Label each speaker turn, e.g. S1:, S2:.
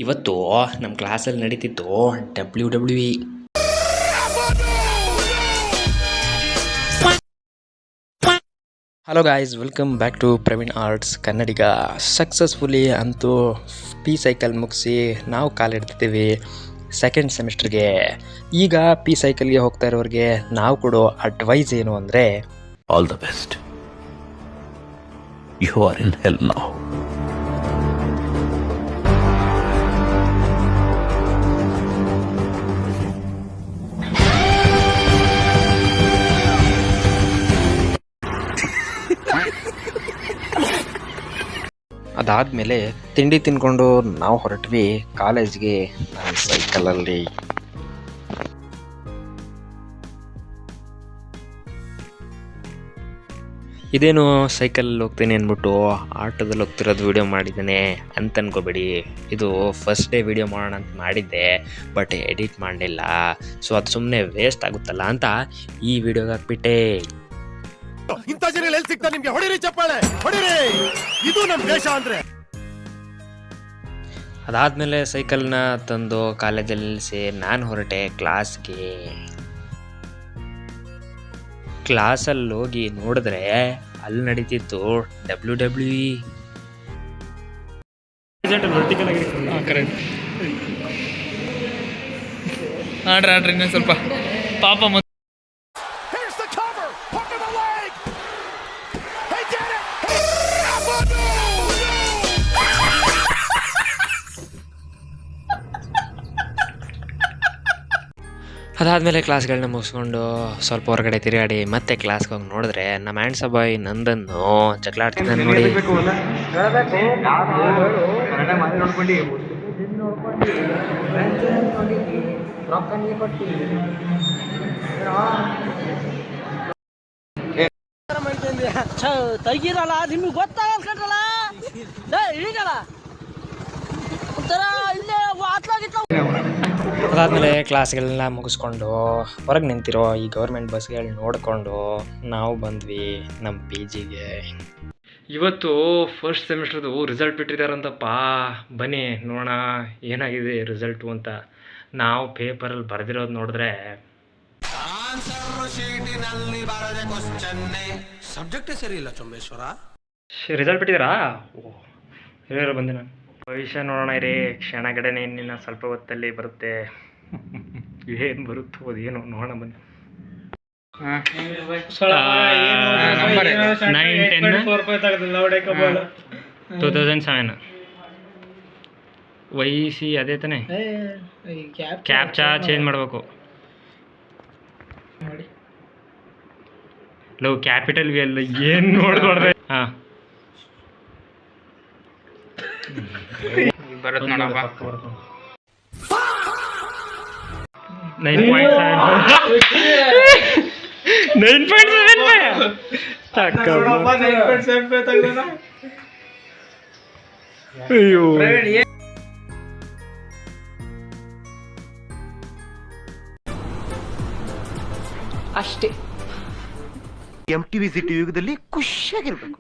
S1: ಇವತ್ತು ನಮ್ಮ ಕ್ಲಾಸಲ್ಲಿ ನಡೀತಿತ್ತು WWE. Hello guys, welcome back to Praveen arts Kannadiga. Successfully ಅಂತೂ ಪಿ ಸೈಕಲ್ ಮುಗಿಸಿ ನಾವು ಕಾಲಿಡ್ತಿದ್ದೀವಿ ಸೆಕೆಂಡ್ ಸೆಮಿಸ್ಟರ್ಗೆ. ಈಗ ಪಿ ಸೈಕಲ್ಗೆ ಹೋಗ್ತಾ ಇರೋರಿಗೆ ನಾವು ಕೊಡೋ ಅಡ್ವೈಸ್ ಏನು ಅಂದರೆ,
S2: all the best, you are in hell now.
S1: ಅದಾದಮೇಲೆ ತಿಂಡಿ ತಿನ್ಕೊಂಡು ನಾವು ಹೊರಟ್ವಿ ಕಾಲೇಜ್ಗೆ ನನ್ನ ಸೈಕಲಲ್ಲಿ. ಇದೇನು ಸೈಕಲಲ್ಲಿ ಹೋಗ್ತೀನಿ ಅಂದ್ಬಿಟ್ಟು ಆಟೋದಲ್ಲಿ ಹೋಗ್ತಿರೋದು ವೀಡಿಯೋ ಮಾಡಿದ್ದೇನೆ ಅಂತ ಅನ್ಕೋಬೇಡಿ. ಇದು ಫಸ್ಟ್ ಡೇ ವೀಡಿಯೋ ಮಾಡೋಣ ಅಂತ ಮಾಡಿದ್ದೆ, ಬಟ್ ಎಡಿಟ್ ಮಾಡಲಿಲ್ಲ. ಸೊ ಅದು ಸುಮ್ಮನೆ ವೇಸ್ಟ್ ಆಗುತ್ತಲ್ಲ ಅಂತ ಈ ವಿಡಿಯೋಗೆ ಹಾಕ್ಬಿಟ್ಟೆ.
S3: ಇಂಥ ಜನ ಎಲ್ಲಿ ಸಿಗ್ತಾ ನಿಮ್ಗೆ? ಹೊಡಿರಿ ಚಪ್ಪಾಳೆ, ಹೊಡಿರಿ, ಇದು ನಮ್ಮ ದೇಶ ಅಂದ್ರೆ.
S1: ಅದಾದಮೇಲೆ ಸೈಕಲ್ನ ತಂದು ಕಾಲೇಜಲ್ಲಿ ನಿಲ್ಲಿಸಿ ನಾನು ಹೊರಟೆ ಕ್ಲಾಸ್ಗೆ. ಕ್ಲಾಸಲ್ಲಿ ಹೋಗಿ ನೋಡಿದ್ರೆ ಅಲ್ಲಿ ನಡೀತಿತ್ತು WWE.
S4: ಆಡ್ರಿ ಇನ್ನೊಂದು ಸ್ವಲ್ಪ ಪಾಪ.
S1: ಅದಾದಮೇಲೆ ಕ್ಲಾಸ್ಗಳನ್ನ ಮುಗಿಸ್ಕೊಂಡು ಸ್ವಲ್ಪ ಹೊರಗಡೆ ತಿರುಗಾಡಿ ಮತ್ತೆ ಕ್ಲಾಸ್ಗೆ ಹೋಗಿ ನೋಡಿದ್ರೆ ನಮ್ಮ ಹ್ಯಾಂಡ್ಸ ಬಾಯ್ ನಂದನ್ನು ಜಗಳ ಆಡ್ತಿದ್ದಾನೆ ನೋಡಿ.
S5: ತೆಗೀರಲ್ಲ, ನಿಮ್ಗೆ ಗೊತ್ತಾಗಲ್ಲ ಇಳಿಗಲ್ಲ
S1: ಅದಾದಮೇಲೆ ಕ್ಲಾಸ್ಗಳನ್ನ ಮುಗಿಸ್ಕೊಂಡು ಹೊರಗೆ ನಿಂತಿರೋ ಈ ಗೌರ್ಮೆಂಟ್ ಬಸ್ಗಳು ನೋಡಿಕೊಂಡು ನಾವು ಬಂದ್ವಿ ನಮ್ಮ ಪಿ ಜಿಗೆ. ಇವತ್ತು ಫಸ್ಟ್ ಸೆಮಿಸ್ಟರ್ದು ರಿಸಲ್ಟ್ ಬಿಟ್ಟಿದ್ದಾರಂತಪ್ಪ. ಬನ್ನಿ ನೋಡೋಣ ಏನಾಗಿದೆ ರಿಸಲ್ಟು ಅಂತ. ನಾವು ಪೇಪರಲ್ಲಿ ಬರೆದಿರೋದು ನೋಡಿದ್ರೆ
S3: ಸಬ್ಜೆಕ್ಟೇ ಸರಿ ಇಲ್ಲ ಚೊಂಬೇಶ್ವರ.
S1: ರಿಸಲ್ಟ್ ಬಿಟ್ಟಿದ್ದಾರಾ? ಓಹ್, ಹೇಳೋ ಬಂದೆ ನಾನು. ಭವಿಷ್ಯ ನೋಡೋಣ ಇರಿ, ಕ್ಷಣಗಡನೆ ಇನ್ನಿನ ಸ್ವಲ್ಪ ಹೊತ್ತಲ್ಲಿ ಬರುತ್ತೆ. ಏನು ಬರುತ್ತೋ ಅದೇನೋ ನೋಡೋಣ ಬನ್ನಿ. 2007 ವೈಸಿ ಅದೇ ತಾನೆ. ಕ್ಯಾಪ್ಚಾ ಚೇಂಜ್ ಮಾಡಬೇಕು. ಲವ್ ಕ್ಯಾಪಿಟಲ್ ವಿ ಅಲ್ಲ, ಏನು ನೋಡಿದ್ರೆ ಹಾಂ ಬರುತ್ತೆ ನೋಡಪ್ಪ. 9.75 ಅಯ್ಯೋ
S5: ಅಷ್ಟೇ.
S3: MTV ಸಿಟಿ ಯುಗದಲ್ಲಿ ಖುಷಿಯಾಗಿರ್ಬೇಕು.